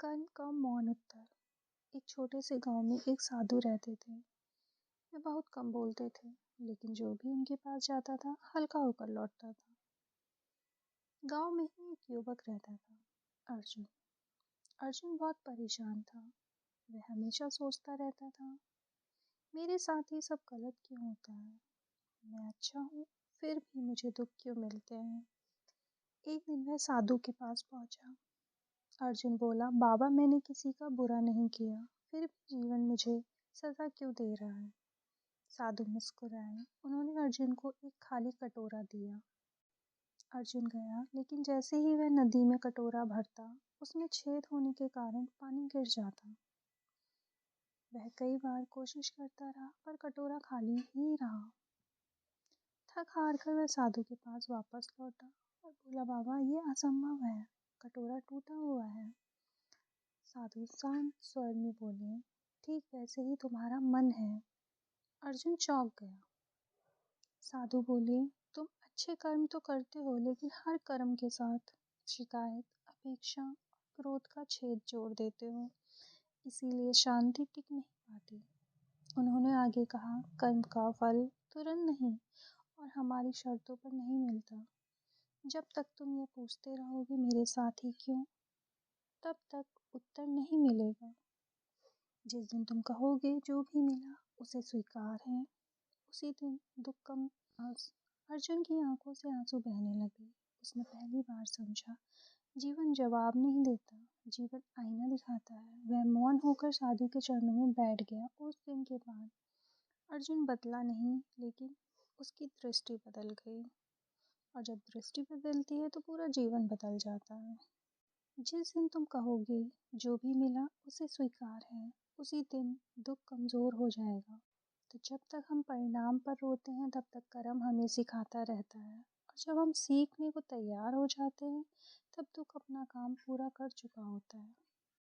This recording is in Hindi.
कर्ण का मौन उत्तर। एक छोटे से गांव में एक साधु रहते थे। वे बहुत कम बोलते थे, लेकिन जो भी उनके पास जाता था हल्का होकर लौटता था। गांव में ही एक युवक रहता था, अर्जुन। अर्जुन बहुत परेशान था। वह हमेशा सोचता रहता था, मेरे साथ ही सब गलत क्यों होता है। मैं अच्छा हूँ, फिर भी मुझे दुख क्यों मिलते हैं। एक दिन वह साधु के पास पहुंचा। अर्जुन बोला, बाबा मैंने किसी का बुरा नहीं किया, फिर भी जीवन मुझे सजा क्यों दे रहा है। साधु मुस्कुराए। उन्होंने अर्जुन को एक खाली कटोरा दिया। अर्जुन गया, लेकिन जैसे ही वह नदी में कटोरा भरता, उसमें छेद होने के कारण पानी गिर जाता। वह कई बार कोशिश करता रहा, पर कटोरा खाली ही रहा। थक हार कर वह साधु के पास वापस लौटा और बोला, बाबा ये असंभव है, कटोरा टूटा हुआ है। साधु शांत स्वर में बोले, ठीक वैसे ही तुम्हारा मन है। अर्जुन चौंक गया। साधु बोले, तुम अच्छे कर्म तो करते हो, लेकिन हर कर्म के साथ शिकायत, अपेक्षा और क्रोध का छेद जोड़ देते हो, इसीलिए शांति टिक नहीं पाती। उन्होंने आगे कहा, कर्म का फल तुरंत नहीं और हमारी शर्तों पर नहीं मिलता। जब तक तुम ये पूछते रहोगे मेरे साथ ही क्यों, तब तक उत्तर नहीं मिलेगा। जिस दिन तुम कहोगे जो भी मिला उसे स्वीकार है, उसी दिन दुख कम। अर्जुन की आंखों से आंसू बहने लगे। उसने पहली बार समझा, जीवन जवाब नहीं देता, जीवन आईना दिखाता है। वह मौन होकर साधु के चरणों में बैठ गया। उस दिन के बाद अर्जुन बदला नहीं, लेकिन उसकी दृष्टि बदल गई। और जब दृष्टि बदलती है तो पूरा जीवन बदल जाता है। जिस दिन तुम कहोगे जो भी मिला उसे स्वीकार है, उसी दिन दुख कमजोर हो जाएगा। तो जब तक हम परिणाम पर रोते हैं, तब तक कर्म हमें सिखाता रहता है, और जब हम सीखने को तैयार हो जाते हैं, तब दुख अपना काम पूरा कर चुका होता है।